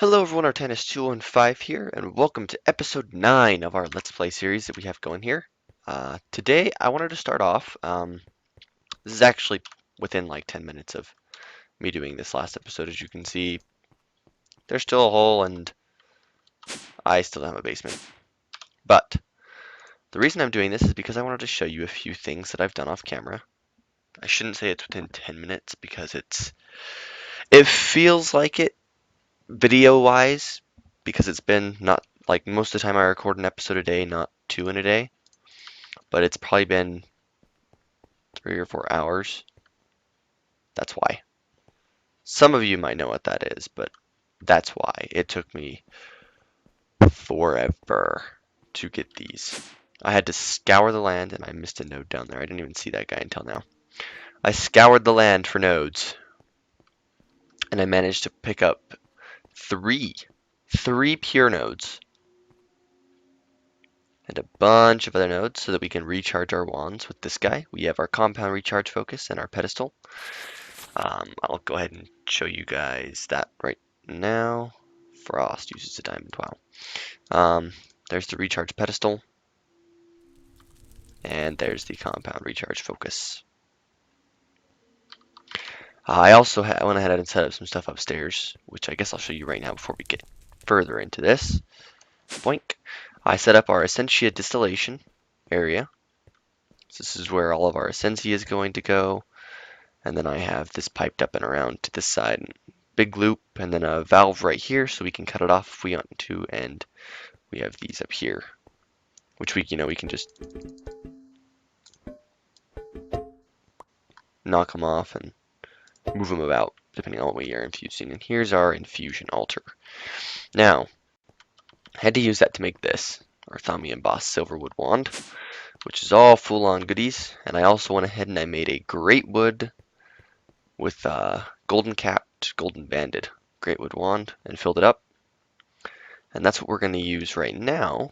Hello everyone, Artanis215 here, and welcome to episode 9 of our Let's Play series that we have going here. Today I wanted to start off, this is actually within like 10 minutes of me doing this last episode. As you can see, there's still a hole and I still don't have a basement. But the reason I'm doing this is because I wanted to show you a few things that I've done off camera. I shouldn't say it's within 10 minutes because it feels like it video-wise, because it's been not like most of the time I record an episode a day, not two in a day, but it's probably been 3 or 4 hours. That's why. Some of you might know what that is, but that's why. It took me forever to get these. I had to scour the land, and I missed a node down there. I didn't even see that guy until now. I scoured the land for nodes, and I managed to pick up three pure nodes and a bunch of other nodes so that we can recharge our wands with this guy. We have our compound recharge focus and our pedestal. I'll go ahead and show you guys that right now. Frost uses a diamond. Wow. There's the recharge pedestal, and there's the compound recharge focus. I also went ahead and set up some stuff upstairs, which I guess I'll show you right now before we get further into this. Boink. I set up our Essentia distillation area. So this is where all of our Essentia is going to go. And then I have this piped up and around to this side. Big loop, and then a valve right here so we can cut it off if we want to. And we have these up here, which we can just knock them off and move them about depending on what we are infusing. And here's our infusion altar. Now, I had to use that to make this, our Thaumian Boss Silverwood Wand, which is all full-on goodies. And I also went ahead and I made a great wood with golden capped, golden banded great wood wand and filled it up. And that's what we're going to use right now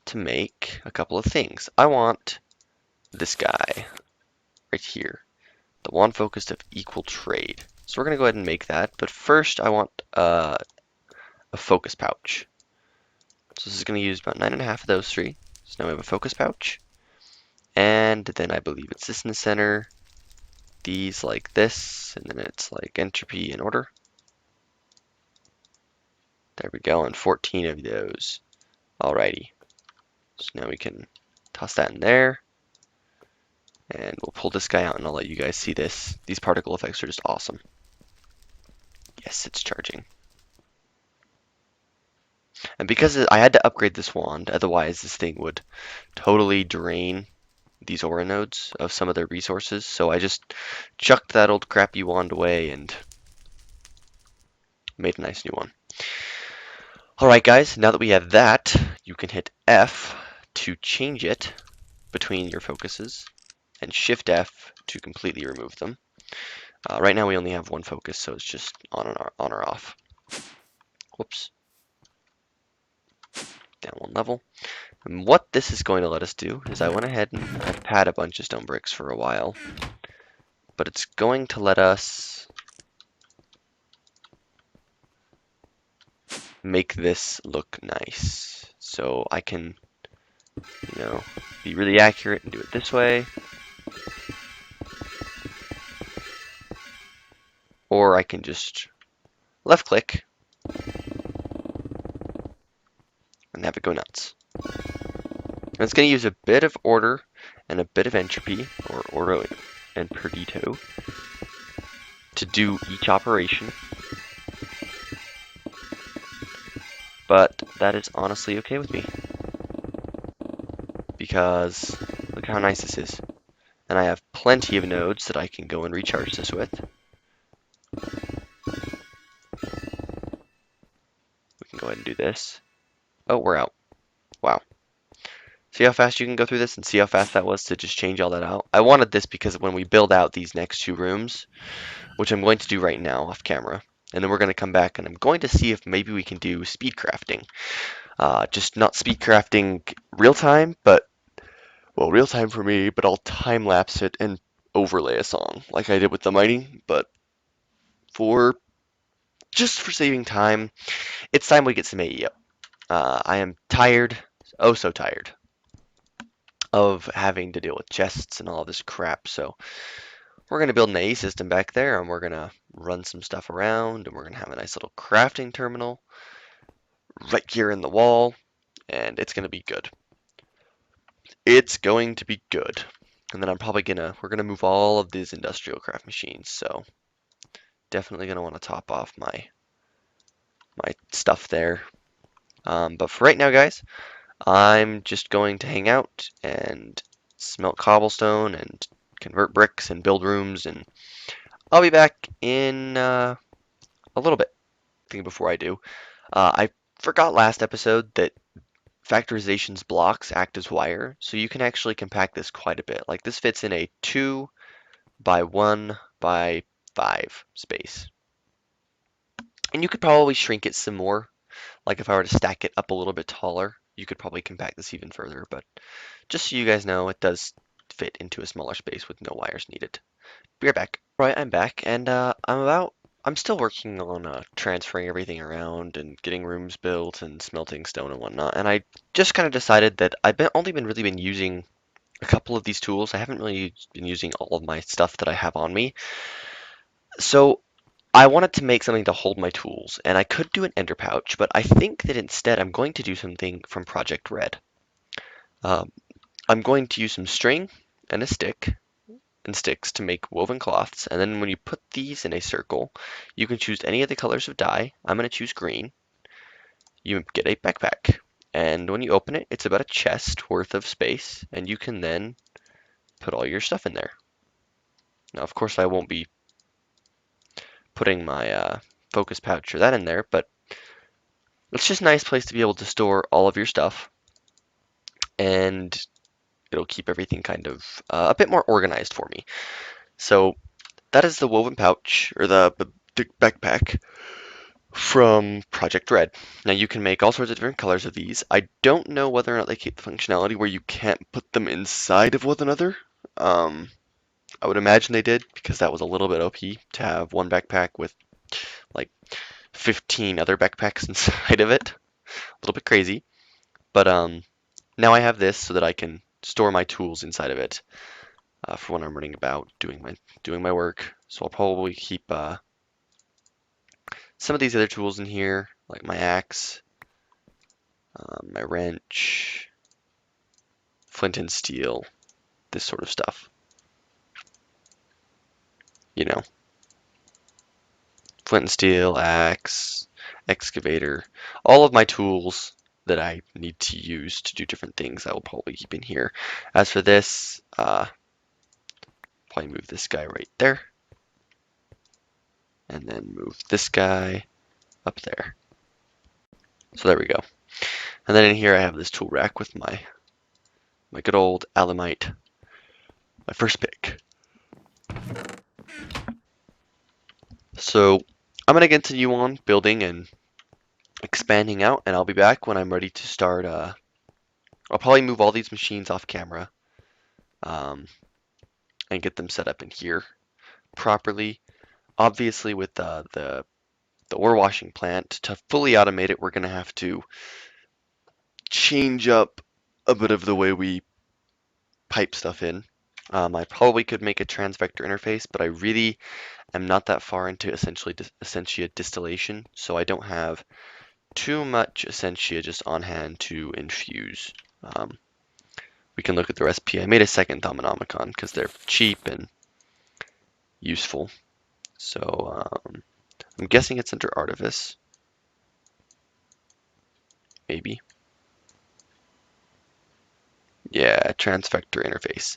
to make a couple of things. I want this guy right here, the wand focused of equal trade. So we're going to go ahead and make that. But first I want a focus pouch. So this is going to use about 9.5 of those three. So now we have a focus pouch. And then I believe it's this in the center. These like this, and then it's like entropy and order. There we go, and 14 of those. Alrighty. So now we can toss that in there. And we'll pull this guy out and I'll let you guys see this. These particle effects are just awesome. Yes, it's charging. And because I had to upgrade this wand, otherwise this thing would totally drain these aura nodes of some of their resources. So I just chucked that old crappy wand away and made a nice new one. Alright guys, now that we have that, you can hit F to change it between your focuses, and Shift F to completely remove them. Right now we only have one focus, so it's just on or off. Whoops. Down one level. And what this is going to let us do is I went ahead and I've had a bunch of stone bricks for a while, but it's going to let us make this look nice. So I can, be really accurate and do it this way. Or I can just left click and have it go nuts. And it's going to use a bit of order and a bit of entropy, or ordo and perdito, to do each operation. But that is honestly okay with me, because look how nice this is. And I have plenty of nodes that I can go and recharge this with. We can go ahead and do this. Oh, we're out. Wow. See how fast you can go through this and see how fast that was to just change all that out? I wanted this because when we build out these next two rooms, which I'm going to do right now off camera, and then we're going to come back and I'm going to see if maybe we can do speed crafting. Just not speed crafting real time, but, well, real time for me, but I'll time lapse it and overlay a song like I did with the mining, but for just for saving time, it's time we get some AEO. I am tired, oh so tired, of having to deal with chests and all this crap, so we're going to build an AE system back there, and we're going to run some stuff around, and we're going to have a nice little crafting terminal right here in the wall, and it's going to be good. It's going to be good. And then we're gonna move all of these industrial craft machines, so definitely gonna want to top off my stuff there. But for right now, guys, I'm just going to hang out and smelt cobblestone and convert bricks and build rooms, and I'll be back in a little bit. I think before I do, I forgot last episode that factorization's blocks act as wire, so you can actually compact this quite a bit. Like this fits in a 2 by 1 by 5 space. And you could probably shrink it some more. Like if I were to stack it up a little bit taller, you could probably compact this even further. But just so you guys know, it does fit into a smaller space with no wires needed. Be right back. Right, I'm back, and I'm still working on transferring everything around and getting rooms built and smelting stone and whatnot. And I just kind of decided that only really been using a couple of these tools. I haven't really been using all of my stuff that I have on me. So I wanted to make something to hold my tools, and I could do an ender pouch, but I think that instead I'm going to do something from Project Red. Um, I'm going to use some string and a stick and sticks to make woven cloths, and then when you put these in a circle, you can choose any of the colors of dye. I'm going to choose green. You get a backpack, and when you open it, it's about a chest worth of space, and you can then put all your stuff in there. Now, of course, I won't be putting my focus pouch or that in there, but it's just a nice place to be able to store all of your stuff, and it'll keep everything kind of a bit more organized for me. So that is the woven pouch, or the backpack from Project Red. Now you can make all sorts of different colors of these. I don't know whether or not they keep the functionality where you can't put them inside of one another. I would imagine they did, because that was a little bit OP to have one backpack with like 15 other backpacks inside of it. A little bit crazy. But now I have this so that I can store my tools inside of it for when I'm running about doing my work. So I'll probably keep some of these other tools in here, like my axe, my wrench, flint and steel, this sort of stuff. You know, flint and steel, axe, excavator, all of my tools that I need to use to do different things I will probably keep in here. As for this, probably move this guy right there, and then move this guy up there. So there we go. And then in here I have this tool rack with my good old Alamite, my first pick. So I'm going to continue on building and expanding out, and I'll be back when I'm ready to start. I'll probably move all these machines off camera and get them set up in here properly. Obviously, with the ore washing plant, to fully automate it, we're going to have to change up a bit of the way we pipe stuff in. I probably could make a transvector interface, but I really am not that far into Essentia distillation, so I don't have too much Essentia just on hand to infuse. We can look at the recipe. I made a second Dominomicon because they're cheap and useful. So I'm guessing it's under Artifice. Maybe. Yeah, transvector interface.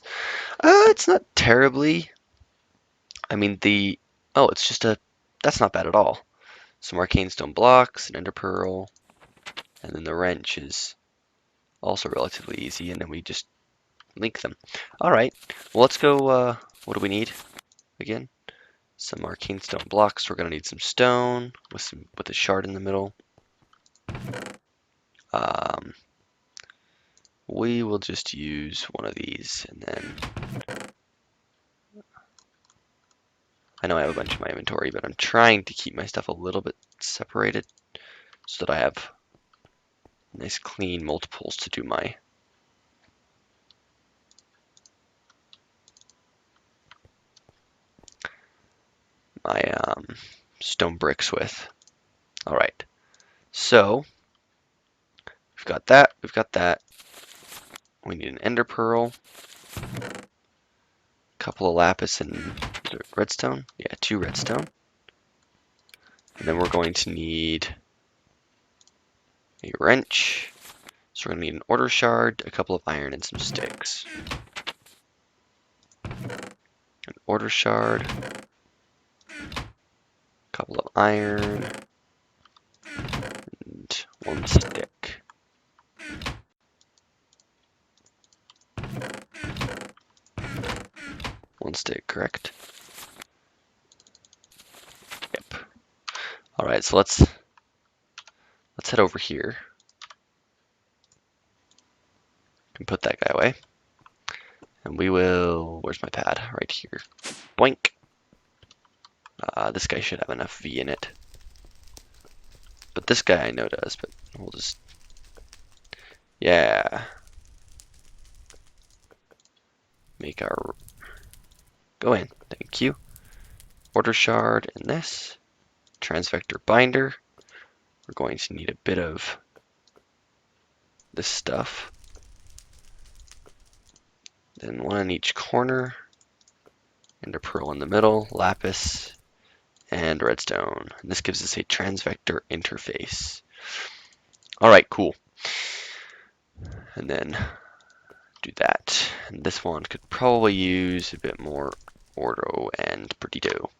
It's not terribly. I mean, it's just that's not bad at all. Some arcane stone blocks, an ender pearl, and then the wrench is also relatively easy, and then we just link them. Alright, well let's go, what do we need again? Some arcane stone blocks. We're gonna need some stone with a shard in the middle. We will just use one of these, and then I know I have a bunch in my inventory, but I'm trying to keep my stuff a little bit separated so that I have nice clean multiples to do my stone bricks with. All right, so we've got that, we've got that. We need an ender pearl, a couple of lapis and redstone. Yeah, 2 redstone. And then we're going to need a wrench. So we're going to need an order shard, a couple of iron, and some sticks. An order shard, a couple of iron, and 1 stick. One stick, correct? Yep. All right, so let's head over here and put that guy away. And we will, where's my pad? Right here. Boink. This guy should have enough V in it. But this guy I know does, but we'll just, yeah. Make our, go in, thank you. Order shard in this. Transvector binder. We're going to need a bit of this stuff. Then 1 on each corner. Ender pearl in the middle, lapis, and redstone. And this gives us a transvector interface. All right, cool. And then do that. And this one could probably use a bit more ordo and perdido.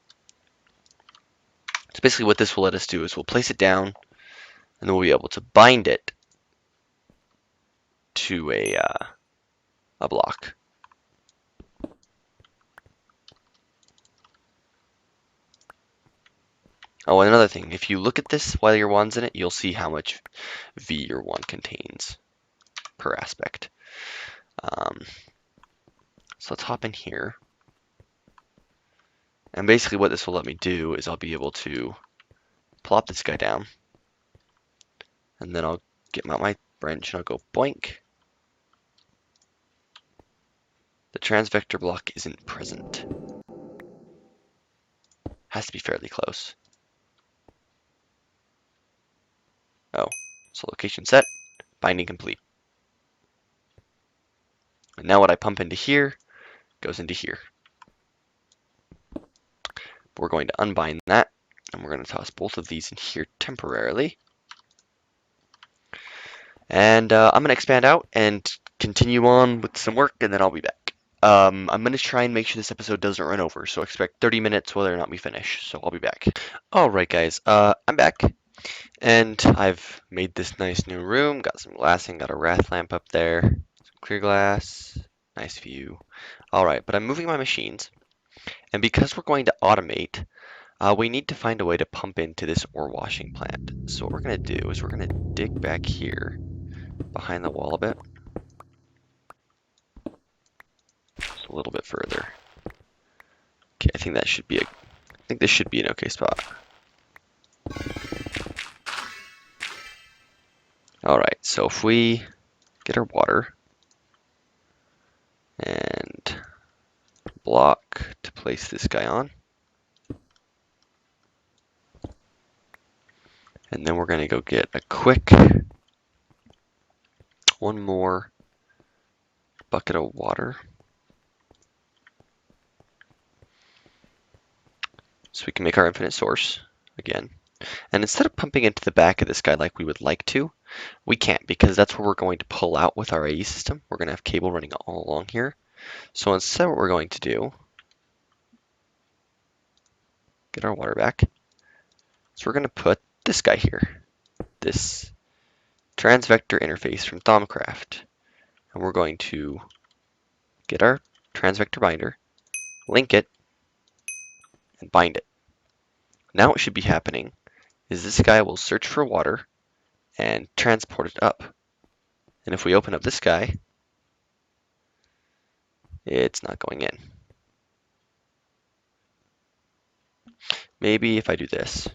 So basically what this will let us do is we'll place it down, and then we'll be able to bind it to a block. Oh, and another thing, if you look at this while your wand's in it, you'll see how much V your wand contains per aspect. So let's hop in here. And basically what this will let me do is I'll be able to plop this guy down. And then I'll get out my wrench and I'll go boink. The transvector block isn't present. Has to be fairly close. Oh, so location set, binding complete. And now what I pump into here goes into here. We're going to unbind that, and we're going to toss both of these in here temporarily. And I'm going to expand out and continue on with some work, and then I'll be back. I'm going to try and make sure this episode doesn't run over, so expect 30 minutes whether or not we finish, so I'll be back. Alright guys, I'm back, and I've made this nice new room, got some glassing, got a wrath lamp up there, some clear glass, nice view. Alright, but I'm moving my machines, and because we're going to automate, we need to find a way to pump into this ore washing plant. So what we're going to do is we're going to dig back here behind the wall a bit. Just a little bit further. Okay, I think this should be an okay spot. Alright, so if we get our water and block to place this guy on. And then we're going to go get a quick one more bucket of water. So we can make our infinite source again. And instead of pumping into the back of this guy like we would like to, we can't because that's where we're going to pull out with our AE system. We're going to have cable running all along here. So instead what we're going to do, get our water back. So we're going to put this guy here, this transvector interface from Thaumcraft. And we're going to get our transvector binder, link it, and bind it. Now what should be happening is this guy will search for water and transport it up. And if we open up this guy, it's not going in. maybe if I do this.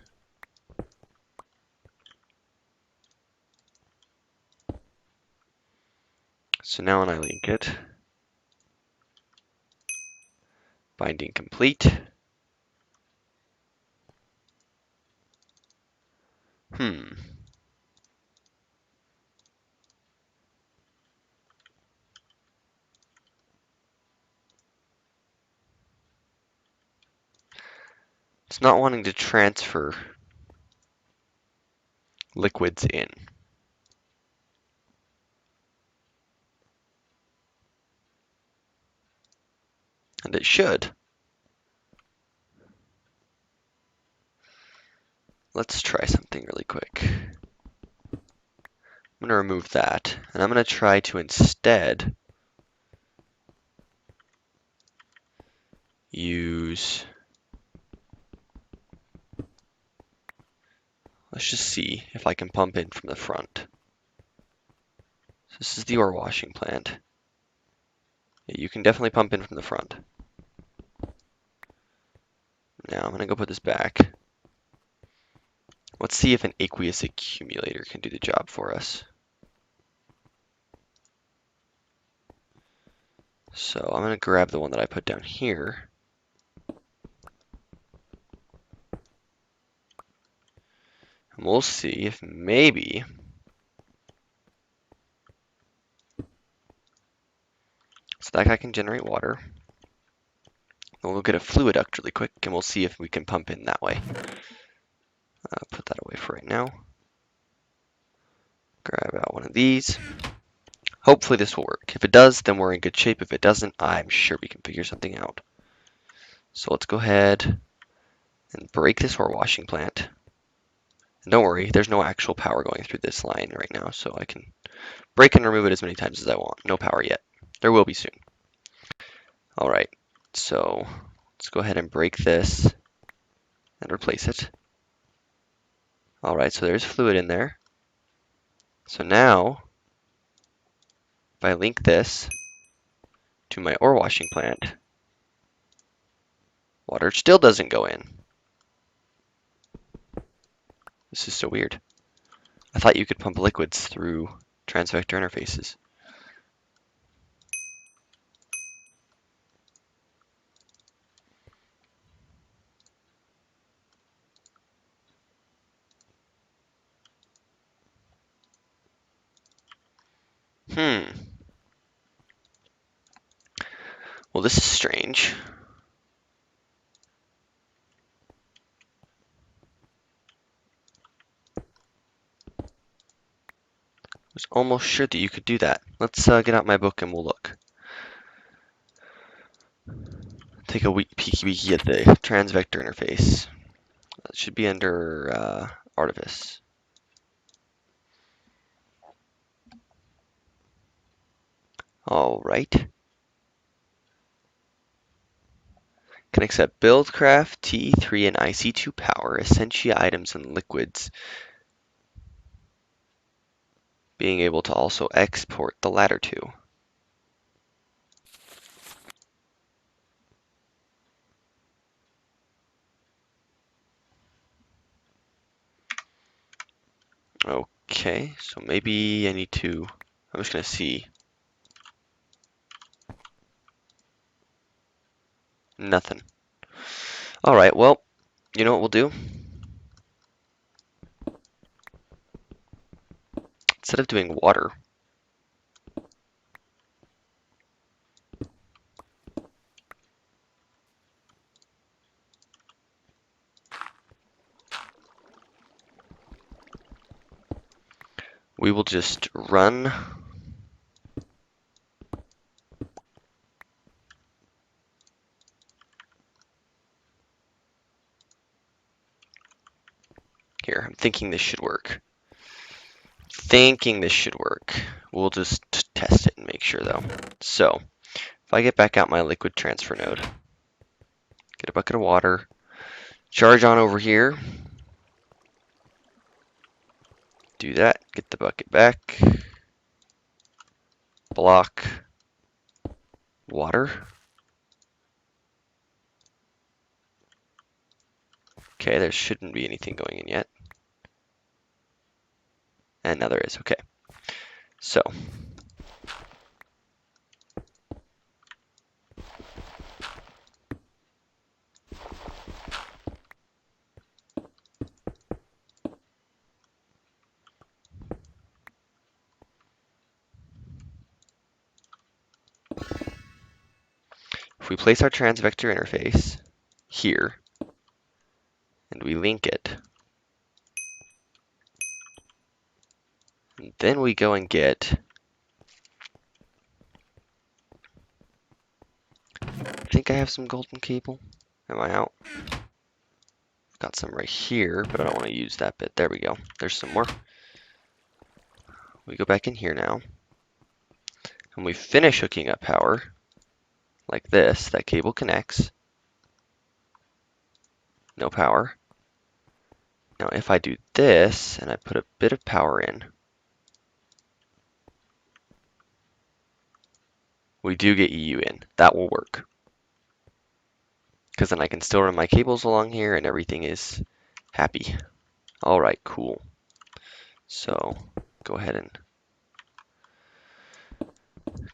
So now when I link it, binding complete. It's not wanting to transfer liquids in. And it should. Let's try something really quick. I'm going to remove that, and I'm going to try to instead use, let's just see if I can pump in from the front. So this is the ore washing plant. Yeah, you can definitely pump in from the front. Now I'm going to go put this back. Let's see if an aqueous accumulator can do the job for us. So I'm going to grab the one that I put down here. And we'll see if maybe so that guy can generate water. We'll go get a fluid duct really quick, and we'll see if we can pump in that way. Put that away for right now. Grab out one of these. Hopefully this will work. If it does, then we're in good shape. If it doesn't, I'm sure we can figure something out. So let's go ahead and break this ore washing plant. And don't worry, there's no actual power going through this line right now, so I can break and remove it as many times as I want. No power yet. There will be soon. All right, so let's go ahead and break this and replace it. All right, so there's fluid in there. So now, if I link this to my ore washing plant, water still doesn't go in. This is so weird. I thought you could pump liquids through transvector interfaces. Well, this is strange. I was almost sure that you could do that. Let's get out my book and we'll look. Take a peeky at the transvector interface. It should be under Artifice. All right. Can accept Buildcraft, T3, and IC2 power, Essentia items and liquids. Being able to also export the latter two. Okay, so maybe I need to, I'm just going to see. Nothing. All right, well, you know what we'll do? Instead of doing water, we will just run here. I'm thinking this should work. We'll just test it and make sure though. So if I get back out my liquid transfer node, get a bucket of water, charge on over here, do that, get the bucket back, block, water. Okay, there shouldn't be anything going in yet. And now there is, okay. So, if we place our transvector interface here, and we link it, and then we go and get, I think I have some golden cable. Am I out? Got some right here, but I don't want to use that bit. There we go. There's some more. We go back in here now, and we finish hooking up power, like this. That cable connects. No power. Now if I do this, and I put a bit of power in, we do get EU in. That will work. Because then I can still run my cables along here, and everything is happy. All right, cool. So go ahead and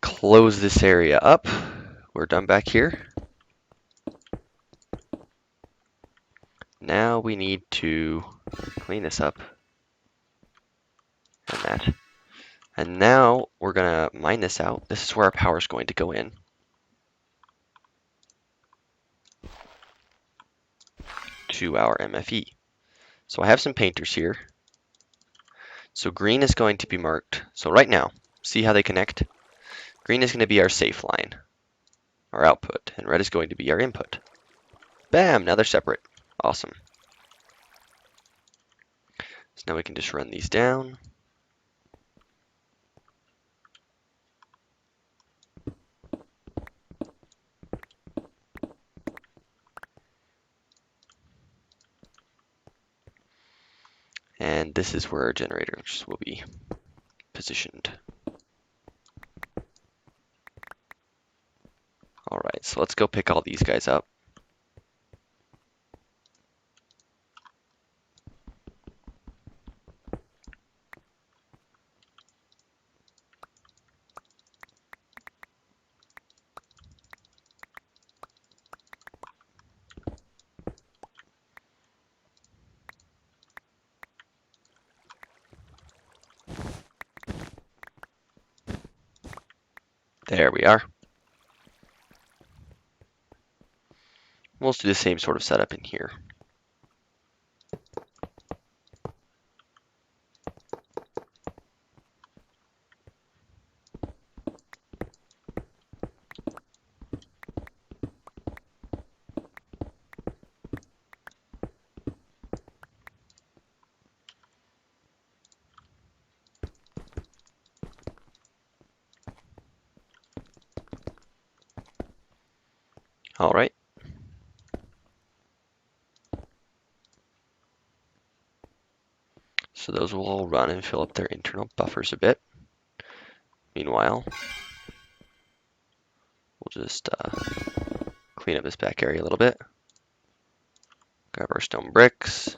close this area up. We're done back here. Now we need to clean this up and that. And now we're gonna mine this out. This is where our power is going to go in. To our MFE. So I have some painters here. So green is going to be marked. So right now, see how they connect? Green is going to be our safe line, our output, and red is going to be our input. Bam, now they're separate. Awesome. So now we can just run these down. And this is where our generators will be positioned. All right, so let's go pick all these guys up. There we are. We'll do the same sort of setup in here. All right. So those will all run and fill up their internal buffers a bit. Meanwhile, we'll just clean up this back area a little bit. Grab our stone bricks,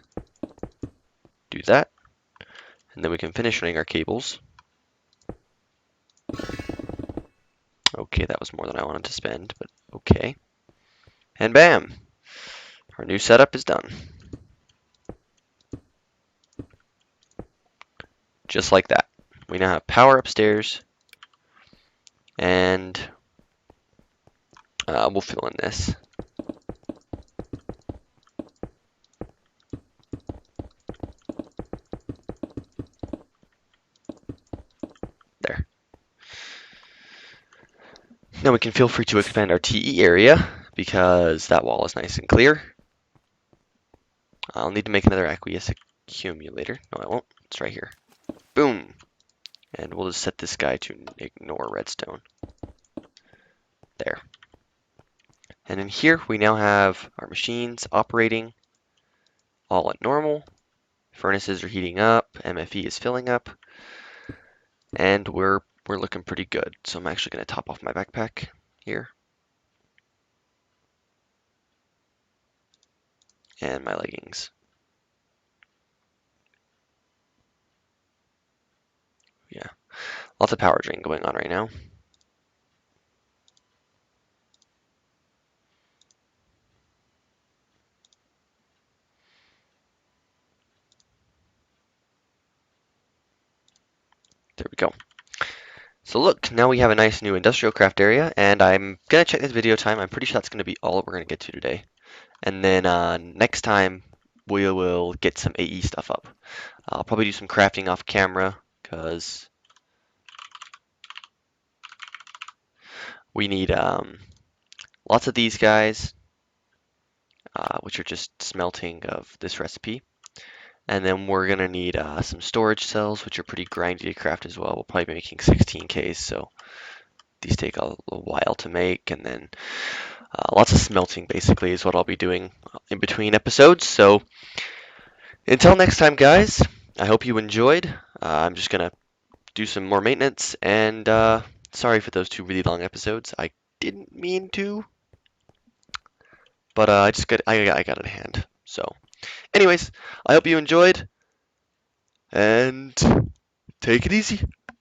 do that, and then we can finish running our cables. Okay, that was more than I wanted to spend, but okay. And bam! Our new setup is done. Just like that. We now have power upstairs, and we'll fill in this. There. Now we can feel free to expand our TE area, because that wall is nice and clear. I'll need to make another aqueous accumulator. No, I won't. It's right here. Boom! And we'll just set this guy to ignore redstone. There. And in here, we now have our machines operating all at normal. Furnaces are heating up, MFE is filling up, and we're looking pretty good. So I'm actually going to top off my backpack here. and my leggings. Yeah, lots of power drain going on right now. There we go. So look, now we have a nice new industrial craft area, and I'm gonna check this video time. I'm pretty sure that's gonna be all we're gonna get to today. And then next time we will get some AE stuff up. I'll probably do some crafting off camera because we need lots of these guys, which are just smelting of this recipe. And then we're gonna need some storage cells, which are pretty grindy to craft as well. We'll probably be making 16Ks, so these take a while to make. And then lots of smelting basically is what I'll be doing in between episodes. So until next time, guys, I hope you enjoyed. I'm just gonna do some more maintenance, and sorry for those 2 really long episodes. I didn't mean to, but I got it in hand. So, anyways, I hope you enjoyed, and take it easy.